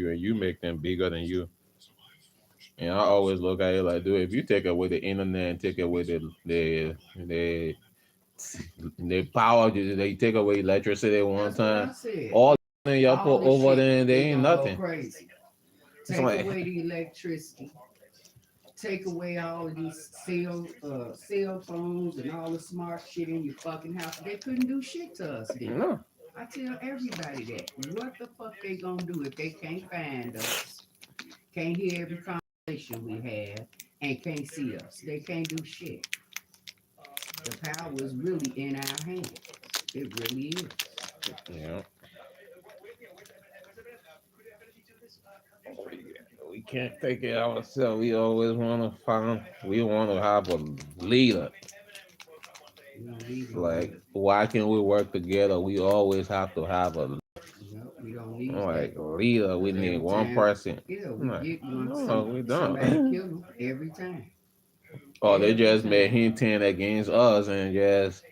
you and you make them bigger than you. And I always look at it like, dude, if you take away the internet and take away the power, they take away electricity one That's what time, I said. all the y'all All put this over shit, there, they they ain't gonna go nothing. crazy. It's Take like, away the electricity. Take away all of these cell phones and all the smart shit in your fucking house. They couldn't do shit to us then. no. I tell everybody that. What the fuck they gonna do if they can't find us, can't hear every conversation we have, and can't see us? They can't do shit. The power is really in our hands. It really is. Yeah. We can't take it ourselves. We always want to we want to have a leader. We don't need no Like, leader. why can't we work together? We always have to have a No, we don't need like that. leader. We Because need every one time, person. yeah, we I'm like, get one, no, we somebody don't. kill them every time. Or they Every just made time. him 10 against us and just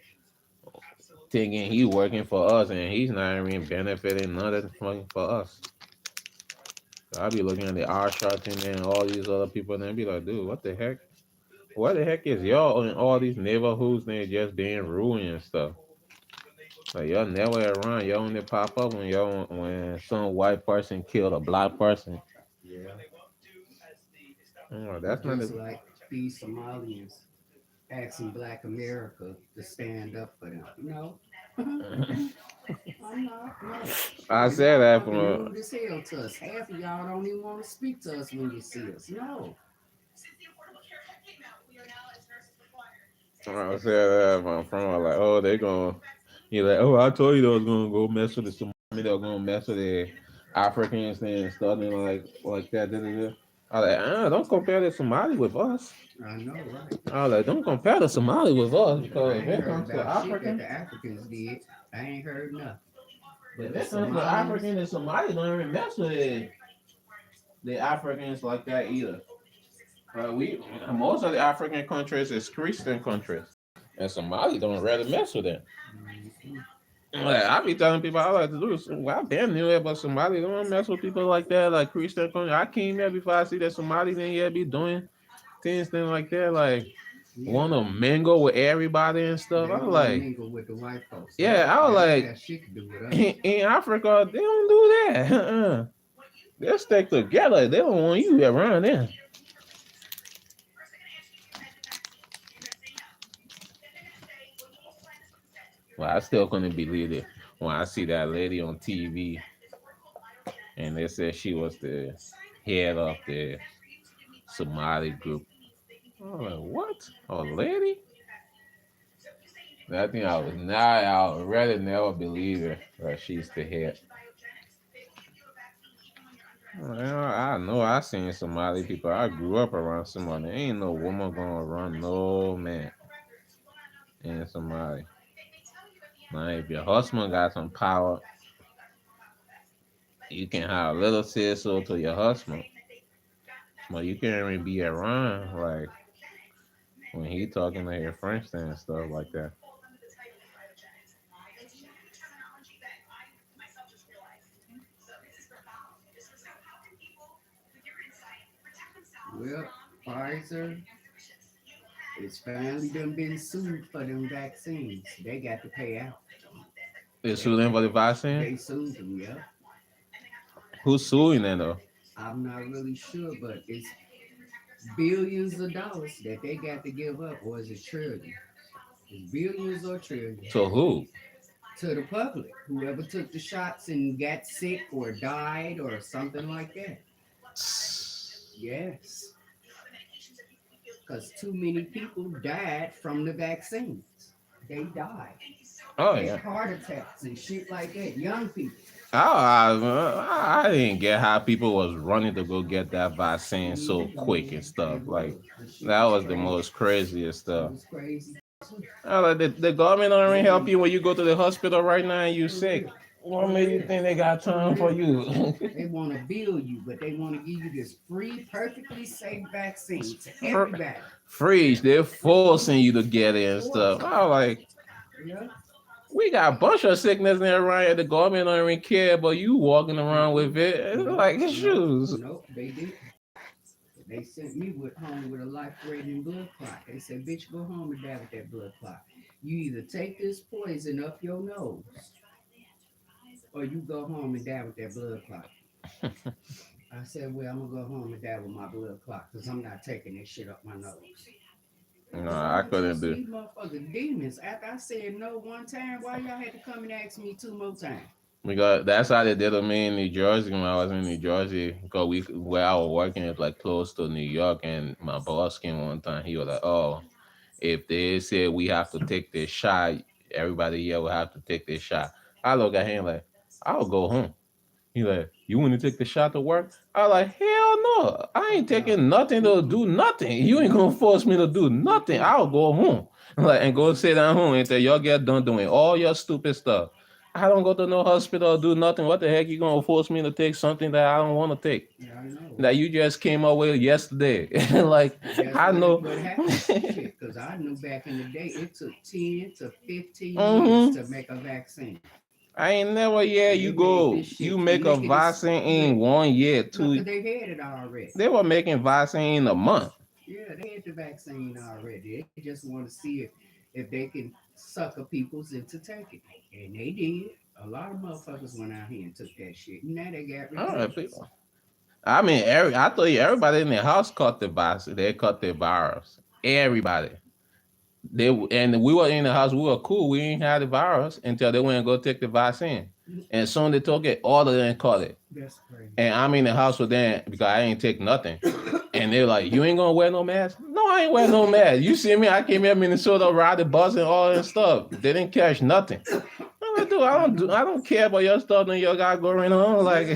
thinking he working for us and he's not even benefiting nothing for us. So I be looking at the R shots and all these other people and they be like, dude, what the heck? What the heck is y'all in all these neighborhoods and just being ruined and stuff? Like y'all never around. Y'all only pop up when some white person killed a black person. Yeah. That's not Just like these Somalians asking Black America to stand up for them. No. I'm not. No. I And said y'all that fucking from rude as hell to us. Half of y'all don't even want to speak to us when you see us. No. I said that from like, oh, they gonna you like, oh, I told you they was gonna go mess with the Somali, they were gonna mess with the Africans and stuff and like that. Da, da, da. I was like, don't compare the Somali with us. I know, right? I was like, don't compare the Somali with us I because if ain't it heard comes to about shit that African, the Africans did. I ain't heard nothing. if But the it comes to Somalians, African, the Somali don't even mess with the Africans like that either. We most of the African countries is Christian countries, and Somali don't really mess with them. mhm, Like, I be telling people I like to do this. Well, I been knew it, but Somali don't mess with people like that, like Christian country. I came here before I see that Somali then yeah be doing things like that, like yeah, want to mingle with everybody and stuff. they I was want to like, mingle with the white folks. yeah, I was That ain't like, got shit to do with us. in Africa they don't do that. They'll stick together. They don't want you around them. Well, I still couldn't believe it when I see that lady on TV and they said she was the head of the Somali group. I'm like, what? A lady? I think I was now I already never believe it that she's the head. Well, I know I seen Somali people. I grew up around somebody. Ain't no woman gonna run no man in Somali. Now if your husband got some power, you can have a little say so to your husband. But you can't even be around like when he talking to your friends and stuff like that. Well, Pfizer is finally done been sued for them vaccines. They got to pay out. They They sued them for the vaccine? they sued them, yeah. Who's suing them though? I'm not really sure, but it's billions of dollars that they got to give up, or is it trillion? It's billions or trillion To who? to the public. Whoever took the shots and got sick or died or something like that. Yes, because too many people died from the vaccines. They died. Oh Had yeah. heart attacks and shit like that. Young people. I didn't get how people was running to go get that vaccine so Mhm, quick and stuff. it Like was. The shit that was was the crazy. most craziest It stuff. was crazy. Like the government don't even help They, you when you go to the hospital right now and you for sick. real. What For made you real. think they got For time for real. you? They want to bill you, but they want to give you this free, perfectly safe vaccine to Fr- everybody. Freeze, they're forcing you to get it and stuff. Forcing. I was like, Yeah. We got a bunch of sickness there around here. The government don't even care, but you walking around with it. It's like his shoes. Nope, they did. They sent me home with a life-threatening blood clot. They said, "Bitch, go home and die with that blood clot. You either take this poison up your nose, or you go home and die with that blood clot." I said, "Well, I'm gonna go home and die with my blood clot, because I'm not taking this shit up my nose." No, What's I wrong with couldn't do. these motherfucking demons? After I said no one time, why y'all had to come and ask me two more times? Because that's how they did to me in New Jersey when I was in New Jersey. Because we where I was working is like close to New York, and my boss came one time. He was like, "Oh, if they say we have to take this shot, everybody here will have to take this shot." I look at him like, "I'll go home." He like, "You want to take the shot to work?" I like, "Hell no, I ain't Fuck no. taking nothing to do nothing. You ain't gonna force me to do nothing. I'll go home, like, and go sit down home until y'all get done doing all your stupid stuff. I don't go to no hospital or do nothing. What the heck you gonna force me to take something that I don't want to take? Yeah, I know. That you just came up with yesterday?" Like, That's I know. what happened. Shit, because I knew back in the day it took 10 to 15 years Hmm. to make a vaccine. I ain't never. Yeah, And they you made go. this You shit make a lickety vaccine in split. 1 year, No, two. because they had it already. They were making vaccine in a month. Yeah, they had the vaccine already. They just want to see if they can sucker peoples into taking it. And they did. A lot of motherfuckers went out here and took that shit. And now they got All right, recurrence. people. I mean, I told you, everybody in the house caught the virus. They caught the virus. Everybody. They and we were in the house. We were cool. We ain't had the virus until they went and go take the vaccine. And soon they took it. All of them caught it. That's crazy. And I'm in the house with them because I ain't take nothing. And they're like, "You ain't gonna wear no mask?" No, I ain't wear no mask. You see me? I came here in Minnesota, ride the bus and all that stuff. They didn't catch nothing. I don't care about your stuff and your got going on. Like,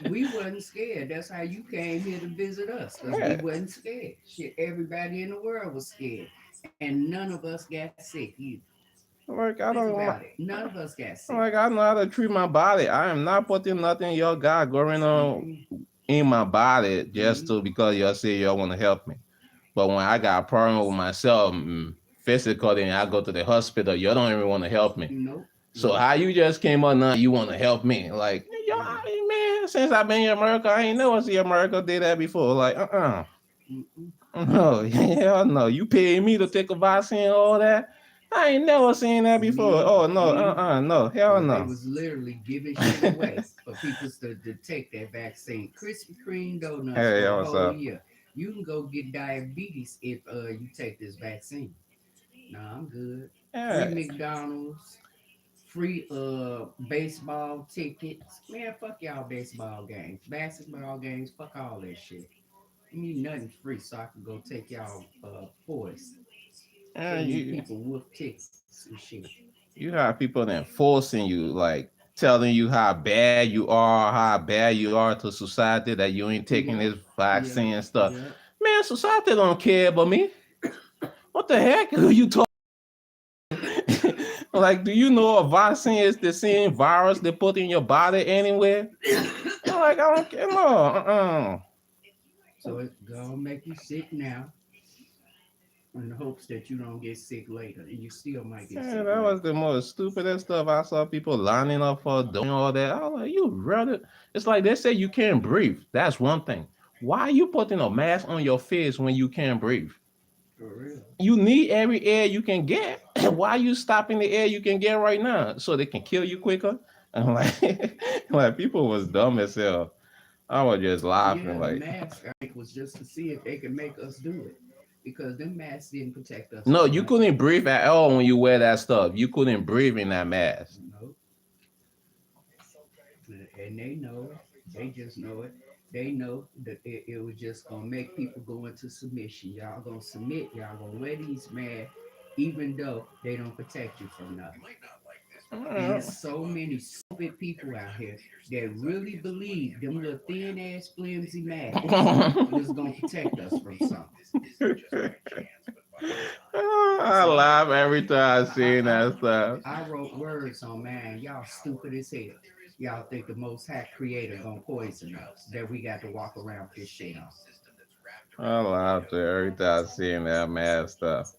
We wasn't scared. That's how you came here to visit us, because we yeah. wasn't scared. Shit, everybody in the world was scared, and none of us got sick either. Like I Think don't. about it. None of us got sick. Like I know how to treat my body. I am not putting nothing y'all got going on Mm-mm. in my body just Mm-mm. to because y'all say y'all want to help me. But when I got a problem with myself, physically, and I go to the hospital, y'all don't even want to help me. Nope. So Nope. how you just came up now? You want to help me? Like, yo, Mm-mm. man, since I've been in America, I ain't never see America did that before. Like, Mm-mm. no, hell no. You paying me to take a vaccine and all that? I ain't never seen that before. Me, Oh no, me. no, hell They no. was literally giving shit away for people to take that vaccine. Krispy Kreme donuts Hey, for a what's whole up? year. You can go get diabetes if you take this vaccine. Nah, I'm good. Free Yeah. McDonald's, free baseball tickets. Man, fuck y'all baseball games, basketball games, fuck all that shit. You need nothing free so I can go take y'all boys. Yeah, Send these you people wolf tickets and shit. you have people that forcing you, like telling you how bad you are, how bad you are to society that you ain't taking Yeah, this yeah, vaccine and stuff. yeah. Man, society don't care about me. What the heck? Who you talking? Like, do you know a vaccine is the same virus they put in your body anywhere? I'm like, I don't care. No, So it's gonna make you sick now in the hopes that you don't get sick later, and you still might get Yeah, sick that later. was the most stupidest stuff. I saw people lining up for doing all that. I was like, you rather. It's like they say you can't breathe. That's one thing. Why are you putting a mask on your face when you can't breathe? For real. You need every air you can get. Why are you stopping the air you can get right now so they can kill you quicker? I'm like, like people was dumb as hell. I was just laughing Yeah, the like, mask I think was just to see if they could make us do it, because them masks didn't protect us no, that you much. couldn't breathe at all when you wear that stuff. You couldn't breathe in that mask. No, and they know it. They just know it. They know that it was just gonna make people go into submission. Y'all gonna submit. Y'all gonna wear these masks, even though they don't protect you from nothing. And there's so many stupid people out here that really believe them little thin ass flimsy masks was gonna protect us from something. I So laugh every time I I, see I, that stuff. I wrote words on man. Y'all stupid as hell. Y'all think the Most High Creator gonna poison us? That we got to walk around with this shit on? I laugh every time I see that mad stuff.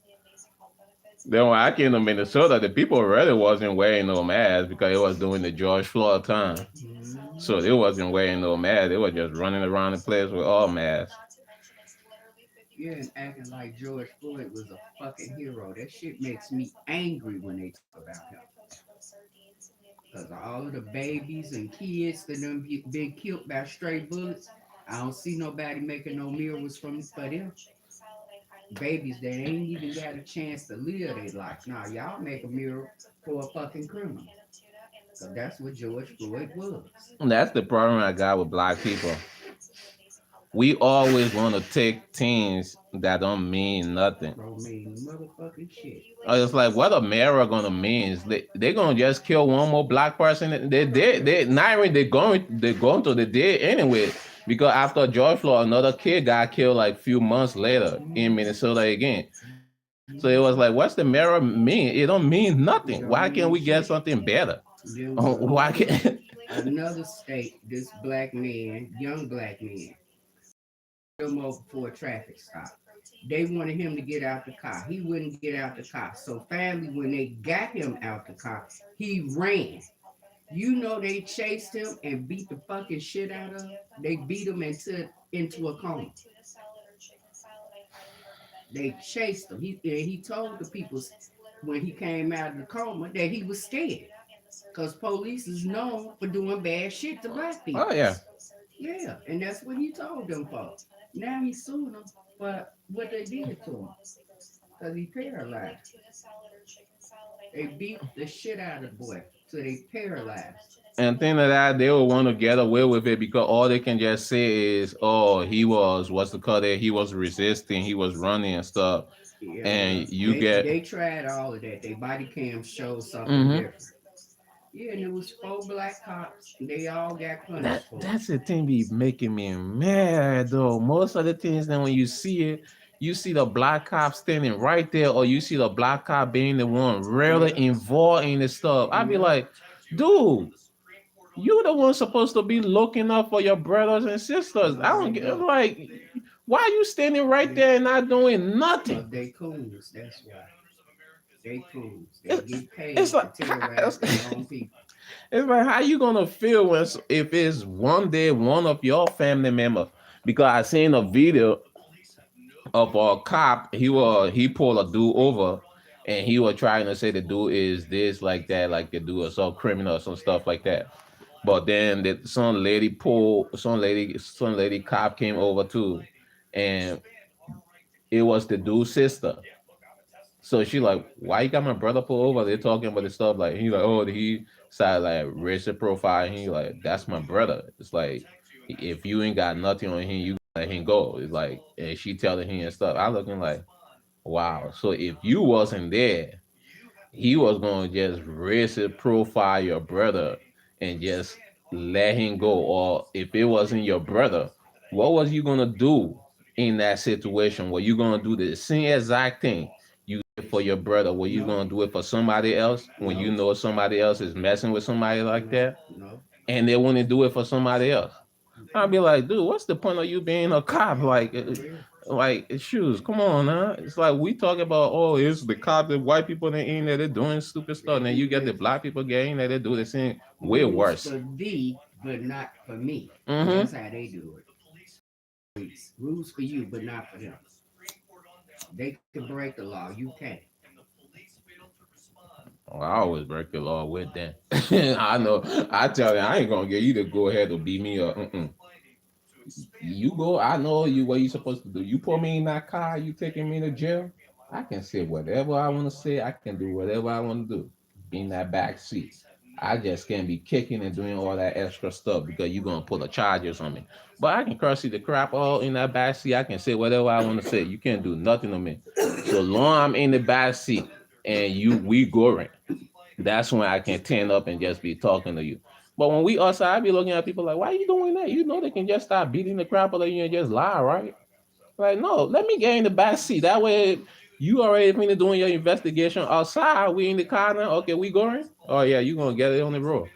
Then when I came to Minnesota, the people really wasn't wearing no mask because it was during the George Floyd time. So they Mm. wasn't wearing no mask. They were just running around the place with all masks. Yeah, and acting like George Floyd was a fucking hero. That shit makes me angry when they talk about him. Because all of the babies and kids that done been killed by stray bullets, I don't see nobody making no miracles for them. Babies that ain't even got a chance to live their life. Now, y'all make a mirror for a fucking criminal. Because that's what George Floyd was. And that's the problem I got with black people. We always want to take things that don't mean nothing. Bro, mean motherfucking shit. It's like what America gonna mean is they gonna just kill one more black person. They not even they're going to the day anyway because after George Floyd, another kid got killed like few months later in Mm-hmm. Minnesota again. Mm-hmm. So it was like, what's the mirror mean? It don't mean It nothing. don't Why can't mean we get shit. something better? There was Why can't? another state, this black man, young black man, him over for a traffic stop. They wanted him to get out the car. He wouldn't get out the car. So finally, when they got him out the car, he ran. You know they chased him and beat the fucking shit out of him. They beat him into a coma. They chased him. He told the people when he came out of the coma that he was scared. Because police is known for doing bad shit to black Oh people. yeah. Yeah, and that's what he told them folks. Now he's suing them for what they did to him. Because he paralyzed. They beat the shit out of the boy. So they paralyzed. And thing of that, they will want to get away with it because all they can just say is, "Oh, he was what's the call there? He was resisting, he was running and stuff." Yeah, And well, you they get, tried all of that. They body cam showed something hmm different. Yeah, and it was four black cops. They all got that punished for it. that's the thing be making me mad though. Most of the things then when you see it, you see the black cop standing right there, or you see the black cop being the one really Yeah, involved in the stuff. I'd be yeah, like, dude, you the one supposed to be looking up for your brothers and sisters. I no, don't they get don't. like why are you standing right They, there and not doing cause nothing? they coons. That's why they coons. They It's, get it's paid to like terrorize their own people. it's like how you gonna feel when if it's one day one of your family member because I seen a video of a cop he pulled a dude over and he was trying to say the dude is this like that like the dude is some criminal or some stuff like that. But then some lady cop came over too, and it was the dude's sister. So she like, why you got my brother pulled over? They're talking about the stuff like he like, oh, he started like racial profile. And he like, that's my brother. It's like if you ain't got nothing on him, you let him go. It's like, and she telling him and stuff. I looking like, wow. So if you wasn't there, he was gonna just racial profile your brother and just let him go. Or if it wasn't your brother, what was you gonna do in that situation? Were you gonna do the same exact thing you did for your brother? Were you No, gonna do it for somebody else when you no, know somebody else is messing with somebody like no, that? no. And they want to do it for somebody else. I'd be like, dude, what's the point of you being a cop? For real. Like, shoes, come on, huh? It's like we talk about, oh, it's the cop, the white people that in there, they're doing stupid stuff. They And then you do get the that. black people getting there, they do the same, way Rules worse. for thee, but not for me. Mm-hmm. That's how they do it. Rules for you, but not for them. They can break the law. You can't. Oh, I always break the law with them. I know. I tell them, I ain't gonna get you to go ahead or beat me up. You go. I know you what you supposed to do. You put me in that car. You taking me to jail. I can say whatever I want to say. I can do whatever I want to do in that back seat. I just can't be kicking and doing all that extra stuff because you're gonna pull the charges on me. But I can curse you the crap all in that back seat. I can say whatever I want to say. You can't do nothing to me. So long I'm in the back seat and we going, that's when I can turn up and just be talking to you. But when we outside, I be looking at people like, why are you doing that? You know they can just start beating the crap out of you and just lie, right? Like, no, let me get in the back seat. That way you already finished doing your investigation outside. We in the car now. Okay, we going? Oh yeah, you gonna get it on the road.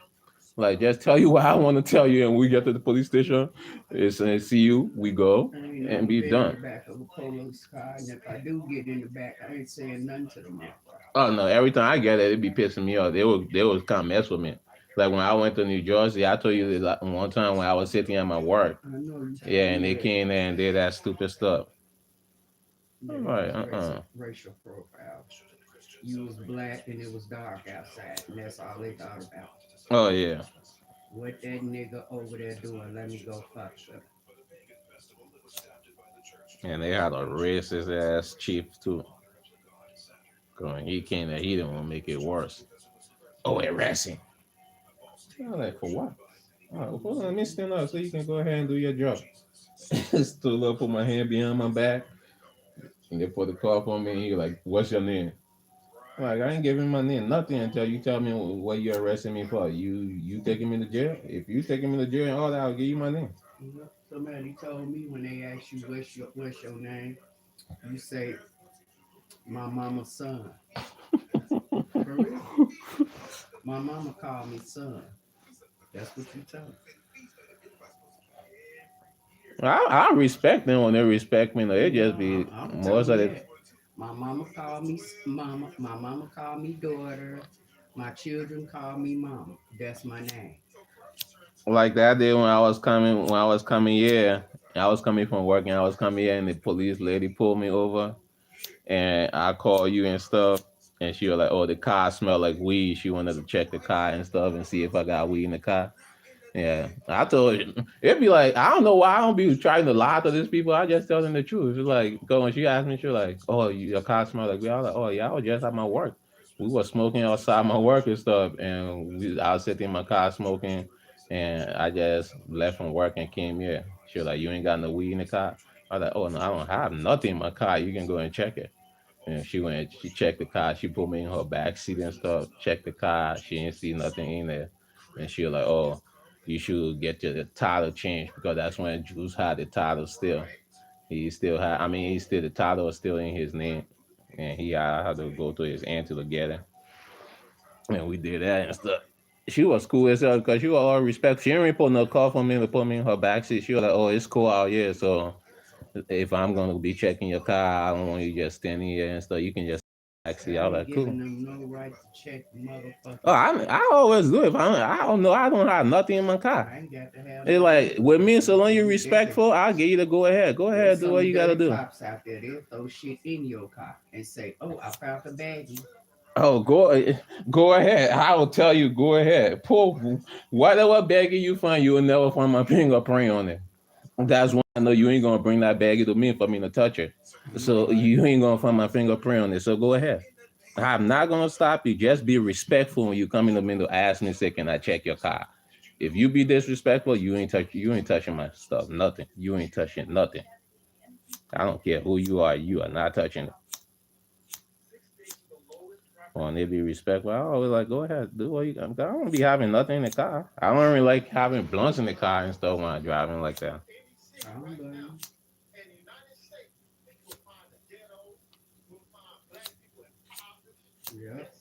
Like, just tell you what I want to tell you, and we get to the police station. It's and see you. We go I ain't and never be been in the done. back of a police car, and if I do get in the back, I ain't saying nothing to the motherfucker. Oh no! Every time I get it, it be pissing me off. They was kind of mess with me. Like when I went to New Jersey, I told you this like, one time when I was sitting at my work. I know you Yeah, told and me they that. came there and did that stupid stuff. Yeah, I'm that like, was racial profile. You was black and it was dark outside, and that's all they thought about. Oh yeah, What that nigga over there doing? Let me go fuck them. and they had a racist ass chief too. Going, he came there, he didn't want to make it worse. Oh, arresting. I'm like, for what? Oh, hold on, let me stand up so you can go ahead and do your job. Stood up, put my hand behind my back, and they put the cuff on me. And he like, "What's your name?" I'm like, I ain't giving my name nothing until you tell me what you're arresting me for. You taking me to jail? If you taking me to jail and all that, I'll give you my name. Somebody told me when they ask you what's your name, you say my mama's son. For real, my mama called me son. That's what you tell her. I respect them when they respect me. No, it No, just be I'm most telling of you the that. My mama called me mama. My mama called me daughter. My children call me mama. That's my name. like that day when I was coming here. I was coming from work and I was coming here and the police lady pulled me over and I called you and stuff and she was like, "Oh, the car smelled like weed." She wanted to check the car and stuff and see if I got weed in the car. Yeah, I told you it'd be like I don't know why I don't be trying to lie to these people. I just tell them the truth. It's like go when she asked me, she was like, "Oh, your car smell like weed." I was like, "Oh yeah, I was just at my work. We were smoking outside my work and stuff, and I was sitting in my car smoking, and I just left from work and came here." She was like, "You ain't got no weed in the car." I was like, "Oh no, I don't have nothing in my car. You can go and check it." And she went, she checked the car. She put me in her back seat and stuff. Checked the car. She didn't see nothing in there. And she was like, "Oh, you should get your title changed because that's when Juice had the title still. He still had, I mean, he still the title was still in his name, and he had to go to his auntie to get it. And we did that and stuff." She was cool as hell because she was all respect. She didn't really put no call for me to put me in her backseat. She was like, "Oh, it's cool out here. So if I'm gonna be checking your car, I don't want you just standing here and stuff. You can just I actually." I was ain't like, "Cool." giving them no right to check Oh, motherfucking car. I always do. If I don't know, I don't have nothing in my car. I ain't got to have It's nothing like either. with me, But so long you there's a, respectful, I'll give you the go ahead. Go there's ahead, do what some you gotta dirty do. cops out there. They'll throw shit in your car and say, "Oh, I found the baggie." Oh, go ahead. I will tell you, go ahead. Pull whatever baggie you find, you will never find my fingerprint on it. That's when I know you ain't gonna bring that baggie to me for me to touch it. I know, So right? you ain't gonna find my fingerprint on it. So go ahead. I'm not gonna stop you. Just be respectful when you come in the middle. Ask me, say, "Can I check your car?" If you be disrespectful, you ain't touching my stuff. Nothing. You ain't touching nothing. I don't care who you are. You are not touching it. When they be respectful, I always like, go ahead, do what you got. I don't be having nothing in the car. I don't really like having blunts in the car and stuff when I'm driving like that. I don't blame you. Yep,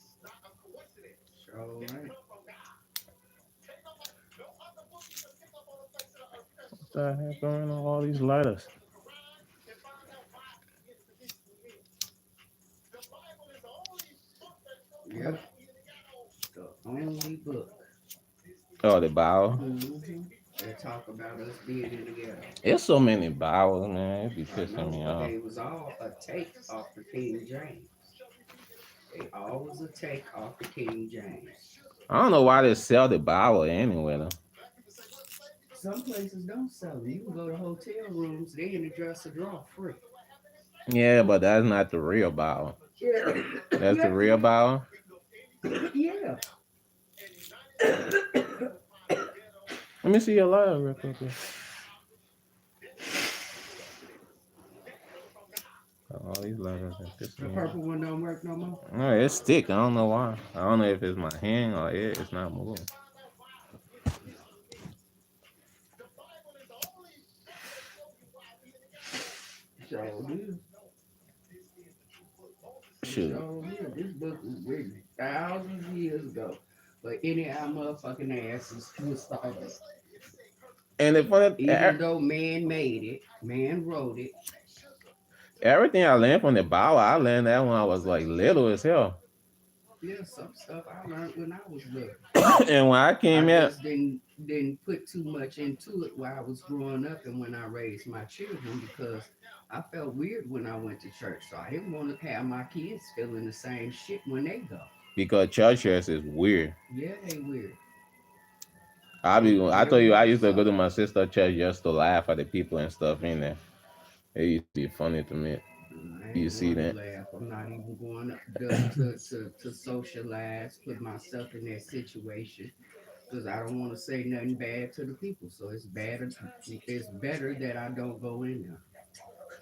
sure right. What the heck going on? All these lighters. Yep, the only book. Oh, the Bible. Mm-hmm. They talk about us being in the ghetto. It's so many Bibles, man. It be I pissing know, me but off. they was all a take off the King James. They always a take off the King James. I don't know why they sell the Bible anyway, though. Some places don't sell them. You can go to hotel rooms, they in the dresser drawer free. Yeah, but that's not the real Bible. Yeah. That's the real Bible. Yeah. Let me see your lighter real quick. All these lighters are The pissing me off. purple one don't work no more. No, it's stick. I don't know why. I don't know if it's my hand or it's not moving. Sure do. Shoot. Sure do. This book was written thousands of years ago. But any of our motherfucking asses will start up. And the funny, Even though man made it, man wrote it. everything I learned from the Bible, I learned that when I was like little as hell. Yeah, some stuff I learned when I was little. And when I I came in, just didn't put too much into it while I was growing up and when I raised my children because I felt weird when I went to church. So I didn't want to have my kids feeling the same shit when they go. because church dress is weird. Yeah, they weird. I told Very you I much used to go so. to my sister church just to laugh at the people and stuff in there. It used to be funny to me. I You ain't see going to that? laugh. I'm not even going up to socialize, put myself in that situation because I don't want to say nothing bad to the people. So it's better. It's better that I don't go in there.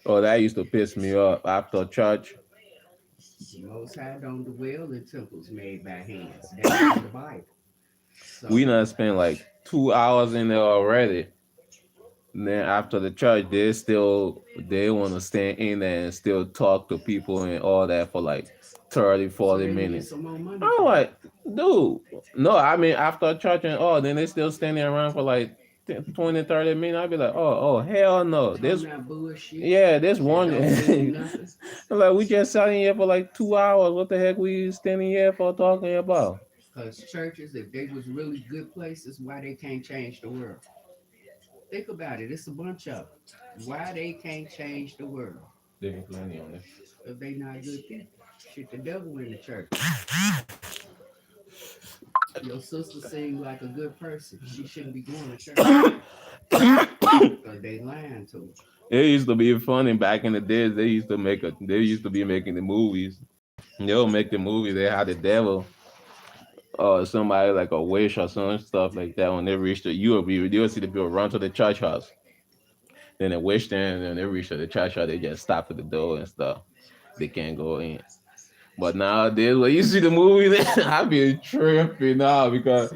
Oh, that used to piss me off after church. The Most High don't dwell in temples made by hands. That's in the Bible. We So done spent like 2 hours in there already. And then after the church, they want to stand in there and still talk to people and all that for like 30, so 40 they can get minutes. some more money I'm from like, dude, no, I mean after church and all, then they still standing around for like 10, 20, 30 minutes. I'd be like, oh, hell no. you. Talking that bullshit Yeah, this that one. don't mean nothing. I'm like, we just sat in here for like 2 hours. What the heck we standing here for talking about? Because churches, if they was really good places, why they can't change the world? Think about it. It's a bunch of them. Why they can't change the world Living plenty on it. if they not good people? Shit, the devil in the churches. Your sister seemed like a good person. She shouldn't be going to church because they lying to her. It used to be funny back in the days. They used to be making the movies. They'll make the movie. They had the devil or somebody like a wish or some stuff like that. When they reach you'll see the people run to the church house. Then they wish them, and they reach to the church house. They just stop at the door and stuff. They can't go in. But nowadays, when you see the movie, I be tripping now because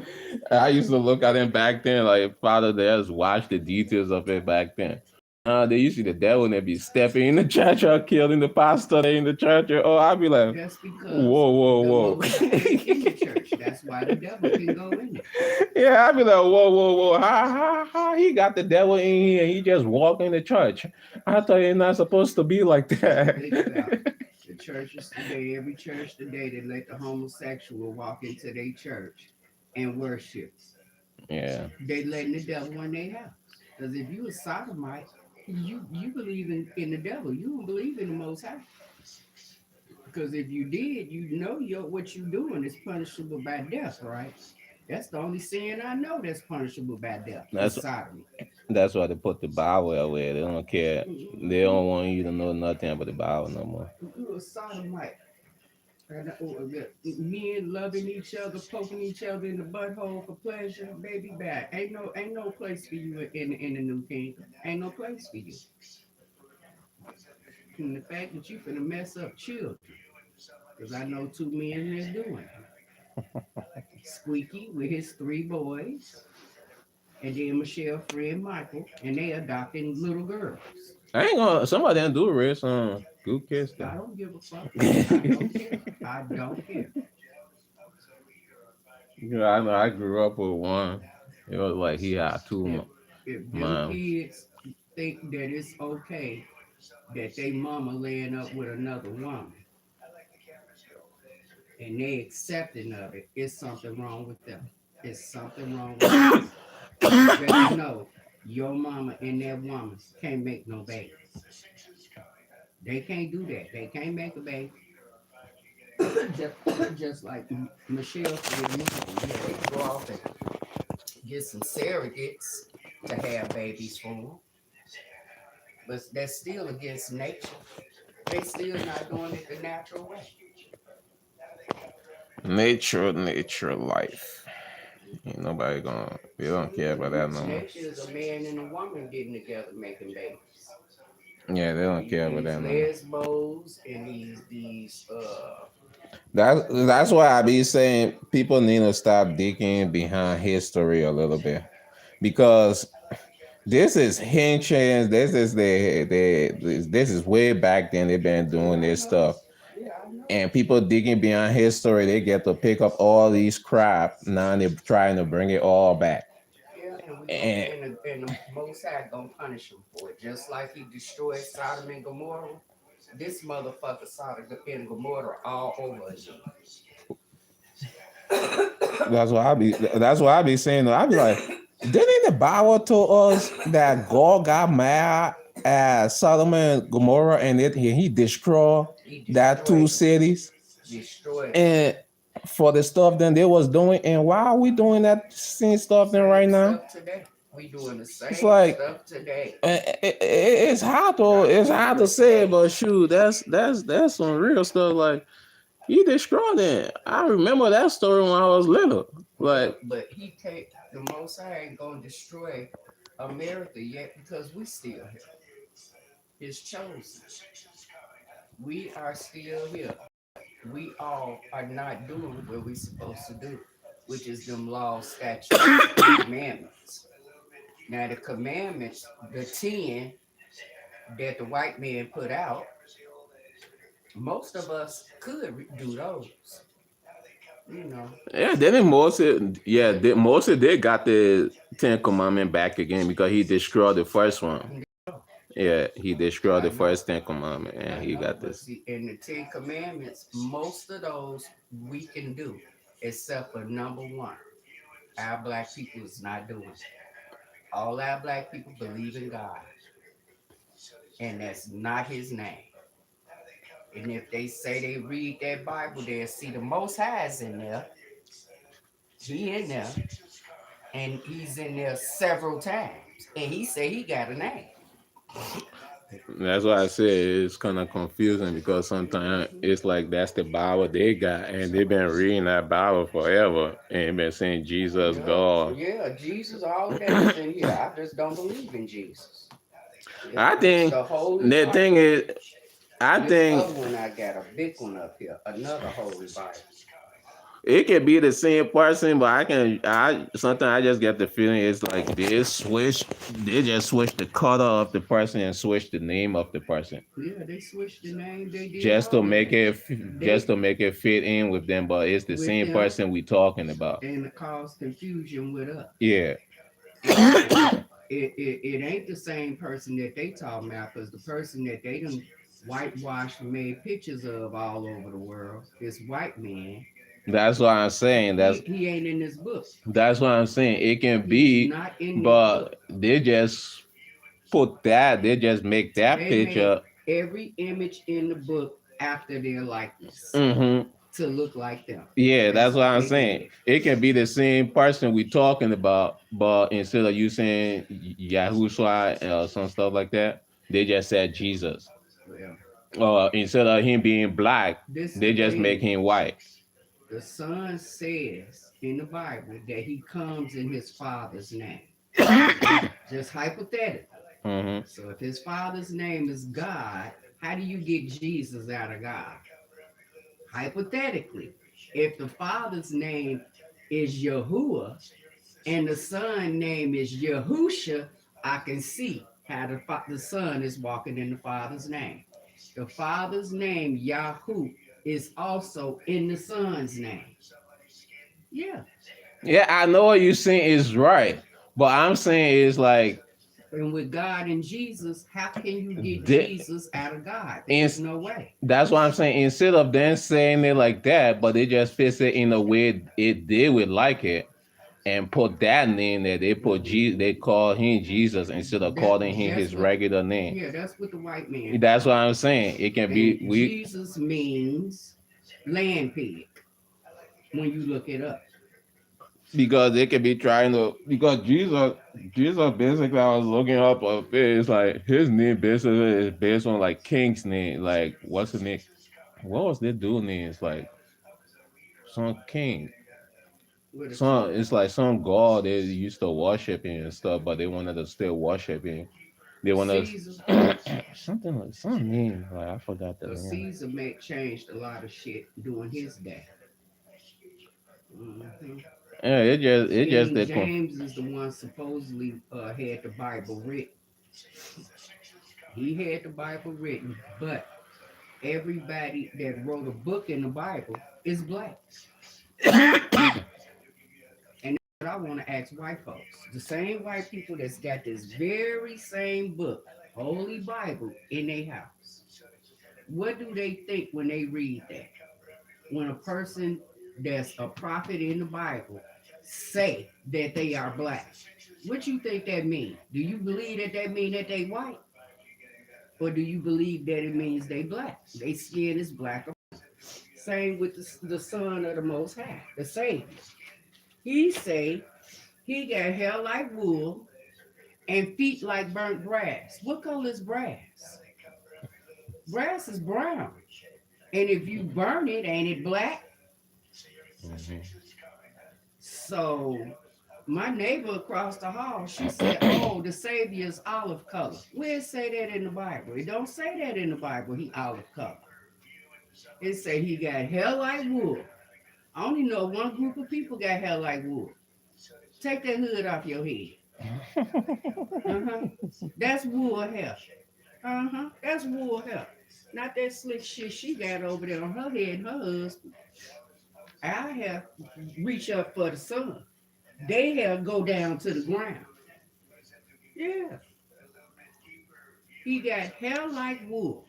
I used to look at them back then, like Father, they just watch the details of it back then. They used to see the devil and they be stepping in the church or killing the pastor in the church. Oh, I'd be like, That's because whoa, whoa, the whoa. Most High ain't in the church. That's why the devil can go in it. Yeah, I'd be like, whoa, whoa, whoa. How he got the devil in here and he just walk in the church? I thought you're not supposed to be like Think about it. that. The churches today, every church today, they let the homosexual walk into their church and worship. Yeah. They letting the devil in their house. Because if you a sodomite, you believe in the devil. You don't believe in the Most High. Because if you did, you know what you doing is punishable by death, right? That's the only sin I know that's punishable by death is That's sodomy. That's why they put the Bible away. They don't care. They Mm-hmm. don't want you to know nothing about the Bible no more. You a sodomite. And men loving each other, poking each other in the butthole for pleasure, baby bad. Ain't no place for you in the new kingdom. Ain't no place for you. And the fact that you finna mess up children, because I know two men that's doing it. Squeaky with his three boys, and then Michelle friend Michael, and they adopting little girls. I ain't gonna. Somebody didn't do it. Some good kids though. I don't give a fuck. I don't care. I don't care. Yeah, I know. I grew up with one. It was like he had two If if them moms. kids think that it's okay that they mama laying up with another woman and they accepting of it, it's something wrong with them. It's something wrong with them. Just know your mama and that woman can't make no babies. They can't do that. They can't make a baby. just like Michelle said, yeah, they can go off and get some surrogates to have babies for them, but that's still against nature. They still not doing it the natural way. Nature, life. Ain't nobody gonna. They don't care about that no more. Nature is a man and a woman getting together making babies. Yeah, they don't care about These that no more. lesbos and these That's why I be saying people need to stop digging behind history a little bit because this is ancient. This is way back then they've been doing yeah, I this know. stuff. Yeah, I know. And people digging beyond history, they get to pick up all these crap. Now they're trying to bring it all back. Yeah, and we gonna And and the Most High gonna punish him for it, just like he destroyed Sodom and Gomorrah. This motherfucker Sodom and Gomorrah all over again. that's what I be saying. I be like, didn't the Bible tell us that God got mad at Sodom and Gomorrah and he destroyed that two cities? Destroyed. And for the stuff then they was doing, and why are we doing that same stuff then right now? Today. We doing the same It's like stuff today. It's hard to say, but shoot, that's some real stuff. Like he destroyed it. I remember that story when I was little. Like, but he can't. The Most High ain't gonna destroy America yet because we still here. His chosen. We are still here. We all are not doing what we're supposed to do, which is them laws, statutes, commandments. Now the commandments, the 10 that the white man put out, most of us could do those. You know. yeah, then Moses, Moses did got the Ten Commandment back again because he destroyed the first one. Yeah, he destroyed the first Ten Commandment, and he got this. In the 10 Commandments, most of those we can do, except for number one. Our black people is not doing it. All our black people believe in God, and that's not his name. And if they say they read that Bible, they'll see the Most High is in there. He in there, and he's in there several times, and he say he got a name. That's why I said it's kind of confusing because sometimes it's like that's the Bible they got, and they've been reading that Bible forever and been saying Jesus God. Yeah, Jesus, all of that is in here. I just don't believe in Jesus. I think the thing is, I think other one I got a big one up here, another holy Bible. It can be the same person, but I sometimes I just get the feeling it's like they just switch the color of the person and switch the name of the person. Yeah, they switched the name. They did just to make it fit in with them, but it's the same person we talking about. And cause confusion with us. Yeah. It ain't the same person that they talking about, because the person that they done whitewashed and made pictures of all over the world, this white man. That's what I'm saying. He ain't in this book. That's what I'm saying. It can be, not in but they just put that. They just make that picture. Every image in the book after their likeness to look like them. Yeah, that's what I'm saying. It can be the same person we talking about, but instead of you saying Yahushua or some stuff like that, they just said Jesus. Yeah. Instead of him being black, they just make him white. The Son says in the Bible that he comes in his Father's name. Just hypothetically. So if his Father's name is God, how do you get Jesus out of God? Hypothetically, if the Father's name is Yahuwah and the Son's name is Yahusha, I can see how the Son is walking in the Father's name. The Father's name, Yahu, is also in the Son's name. Yeah. Yeah, I know what you're saying is right, but I'm saying is like. And with God and Jesus, how can you get Jesus out of God? There's no way. That's what I'm saying. Instead of them saying it like that, but they just fix it in a way they would like it, and put that name there. They put they call him Jesus instead of calling him his regular name. Yeah, that's what the white man. That's what I'm saying. It can be Jesus means land pig when you look it up. Because they could be trying to, because Jesus basically, I was looking up it's like his name basically is based on like King's name. Like, what's his name? What was their dude name? It's like some king. It's like some god they used to worship and stuff, but they wanted to still worship him. They wanted something like some name. Like I forgot the name. Caesar changed a lot of shit during his day. Yeah, it just James is the one supposedly had the Bible written. He had the Bible written, but everybody that wrote a book in the Bible is black. And that's what I want to ask white folks. The same white people that's got this very same book, Holy Bible, in their house. What do they think when they read that? When a person that's a prophet in the Bible say that they are black, what you think that means? Do you believe that that mean that they white, or do you believe that it means they black? They skin is black. Same with the Son of the Most High, the Savior. He say he got hair like wool and feet like burnt brass. What color is brass? Brass is brown. And if you burn it, ain't it black? Mhm. So my neighbor across the hall, she said, "Oh, the Savior's olive color." Where it say that in the Bible? It don't say that in the Bible. He olive color. It say he got hair like wool. I only know one group of people got hair like wool. Take that hood off your head. Uh-huh. That's wool hair. Uh-huh. That's wool hair. Not that slick shit she got over there on her head and her husband. Our hair reach up for the sun. They hair go down to the ground. Yeah. He got hair like wool.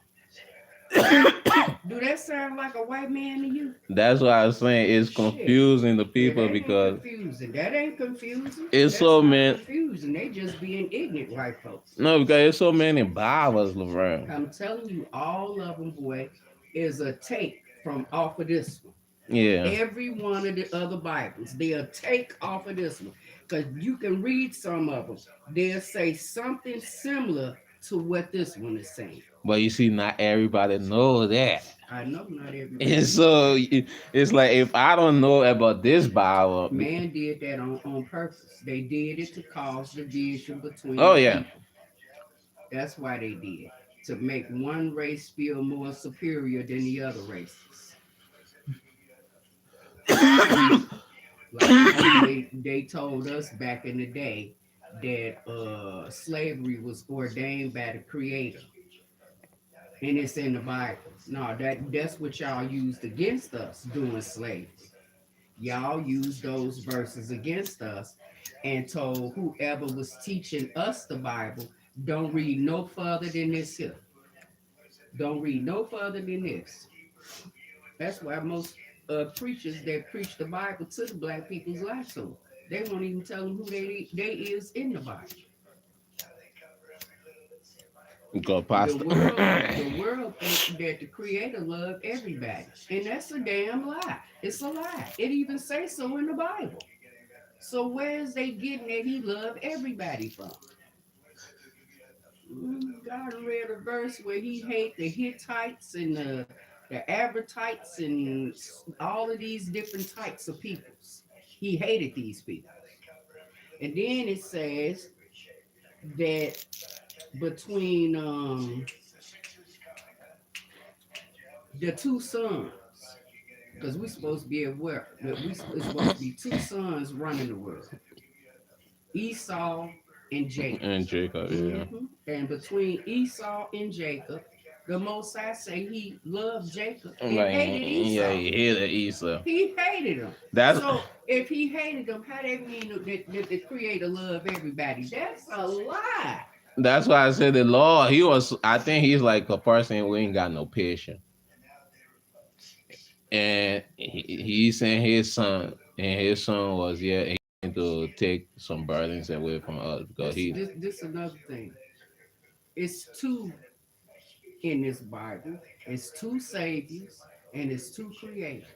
Do that sound like a white man to you? That's why I was saying it's Shit. confusing the Yeah, people that ain't because confusing. That ain't confusing. it's That's so not many. confusing. They just being ignorant, white folks. No, because there's so many Bibles around. I'm telling you, all of them, boy, is a take from off of this one. Yeah. Every one of the other Bibles, they'll take off of this one. Because you can read some of them. They'll say something similar to what this one is saying. But you see, not everybody knows that. I know not everybody. And so it's like if I don't know about this Bible, Man did that on purpose. They did it to cause division between oh the yeah, people. That's why they did. To make one race feel more superior than the other races. Like they told us back in the day that slavery was ordained by the Creator, and it's in the Bible. No, that's what y'all used against us doing slavery. Y'all used those verses against us and told whoever was teaching us the Bible, don't read no further than this here. Don't read no further than this. That's why most preachers that preach the Bible to the black people's life to. They won't even tell them who they is in the Bible. go past. The world thinks that the Creator loved everybody, and that's a damn lie. It's a lie. It even says so in the Bible. So where's they getting that He loved everybody from? God read a verse where He hate the Hittites and the Abratites and all of these different types of peoples. He hated these people. And then it says that between the two sons, because we're supposed to be aware that it's supposed to be two sons running the world, Esau and Jacob. And Jacob, yeah. And between Esau and Jacob, the Most High say He loved Jacob and Like, hated Esau. yeah, he hated Esau. He hated him. That's So if He hated them, how that mean that the Creator loved everybody? That's a lie. that's why I said the Lord. He was. I think he's like a person who ain't got no patience. And he sent his son, and his son was he to take some burdens away from us because This another thing. It's two in this Bible. It's two saviors and it's two creators.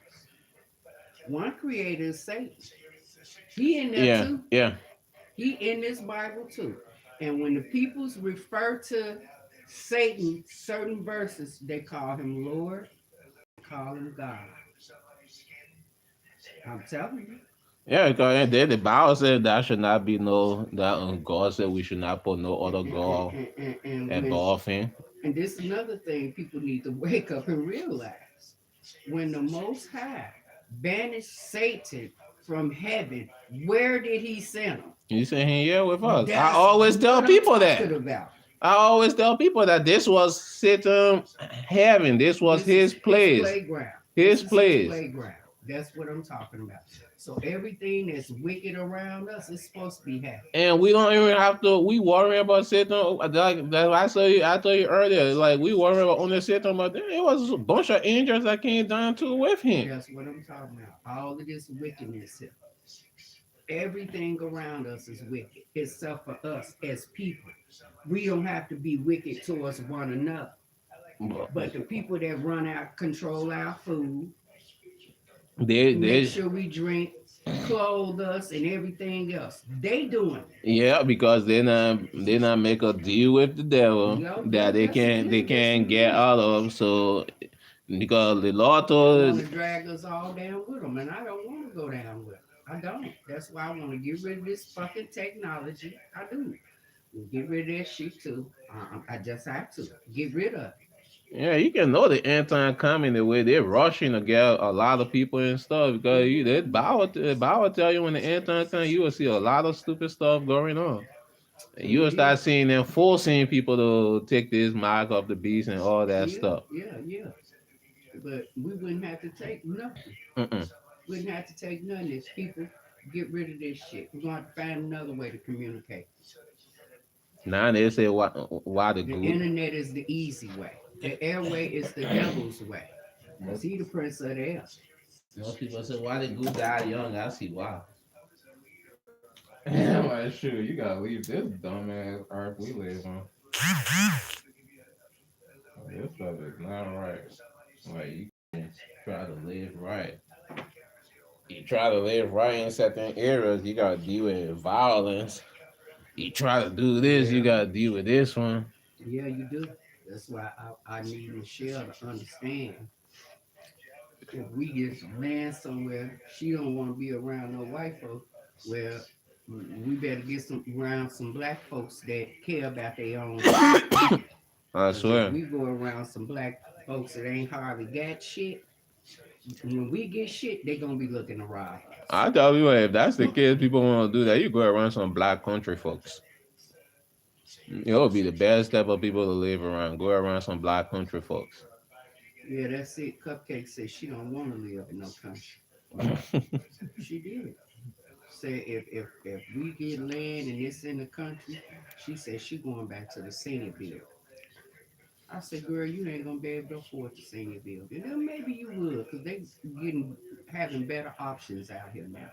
One creator is Satan. He in there too. Yeah. He in this Bible too. And when the peoples refer to Satan, certain verses, they call him Lord, call him God. I'm telling you. Yeah, because the Bible said that should not be that God said we should not put no other God above Him. And this is another thing people need to wake up and realize. When the Most High banished Satan from heaven, where did He send him? He said He here with us. That's I always tell what I'm people talking that. about. I always tell people that this was Satan heaven. This was This is his his place. playground. His This is his place. playground. That's what I'm talking about. So everything that's wicked around us is supposed to be happy. And we don't even have to. We worry about Satan. Like that I saw you. I told you earlier. Like we worry about only Satan, but then it was a bunch of angels that came down too with him. That's what I'm talking about. All of this wickedness here. Everything around us is wicked, except for us as people. We don't have to be wicked towards one another. But the people that run out, control our food, make They sure we drink, clothe us, and everything else, they doing it. yeah, because they not make a deal with the devil Yo, that they yes, can't they yes, can't we get did. out of. So because the Lord They want told to drag us all down with them, and I don't want to go down with them. I don't. That's why I want to get rid of this fucking technology. I do. Get rid of that shit too. I just have to get rid of it. yeah, you can know the end time coming the way they're rushing to get a lot of people and stuff because you that Bible tell you when the end time comes you will see a lot of stupid stuff going on. You will Yeah, start seeing them forcing people to take this mark of the beast and all that yeah, stuff. yeah. But we wouldn't have to take nothing. Mm-mm. Wouldn't have to take nothing if people get rid of this shit. We're going to have to find another way to communicate. Now they say why the The good. internet is the easy way. The airway is the devil's way. Because he the prince of the air. Most people say why the good die young. I see why. I'm like, sure, you gotta leave this dumbass earth we live on. This stuff is not right. Like you can try to live right. You try to live right in certain areas, you gotta deal with violence. You try to do this, you Yeah, gotta deal with this one. yeah, you do. That's why I need Michelle to understand. If we just land somewhere, she don't want to be around no white folks. Well, we better get some around some black folks that care about their own shit. I Because if swear. we go around some black folks that ain't hardly got shit, when we get shit, they gonna be looking to rob us. I tell you what, if that's the case, people want to do that. You go around some black country folks. It would be the best type of people to live around. Go around some black country folks. Yeah, that's it. Cupcake said she don't want to live in no country. She did. Say if we get land and it's in the country, she said she going back to the senior bill. I said, girl, you ain't gonna be able to afford the senior bill. And then maybe you would, cause they getting having better options out here now.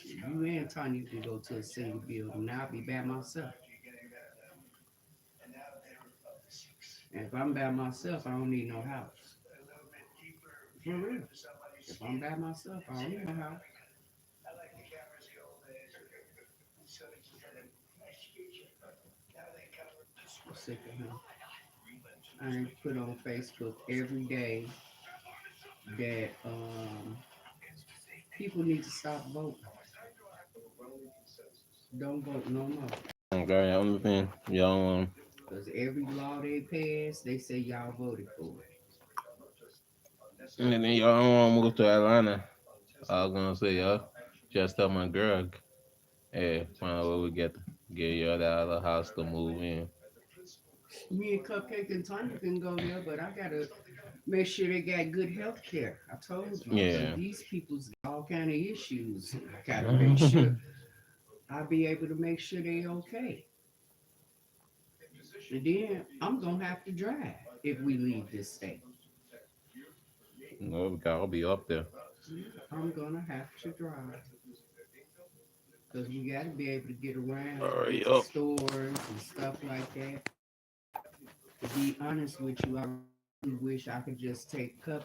You and Tanya can go to a senior bill, and I'll be by myself. And if I'm by myself, I don't need no house. For real. If I'm by myself, I don't need no house. I'm sick of him. I put on Facebook every day that people need to stop voting. Don't vote no more. Okay, only thing y'all Because every law they pass, they say y'all voted for it. and then y'all don't want to move to Atlanta. I was gonna say y'all just tell my girl, hey, find out where we get you that other house to move in. Me and Cupcake and Tanya can go there, but I gotta make sure they got good health care. I told you, because Yeah. these people's got all kind of issues. I gotta make sure I'll be able to make sure they okay. And then I'm gonna have to drive if we leave this state. No, I'll be up there. I'm gonna have to drive because we gotta be able to get around, Hurry get to up. stores and stuff like that. To be honest with you, I really wish I could just take Cupcake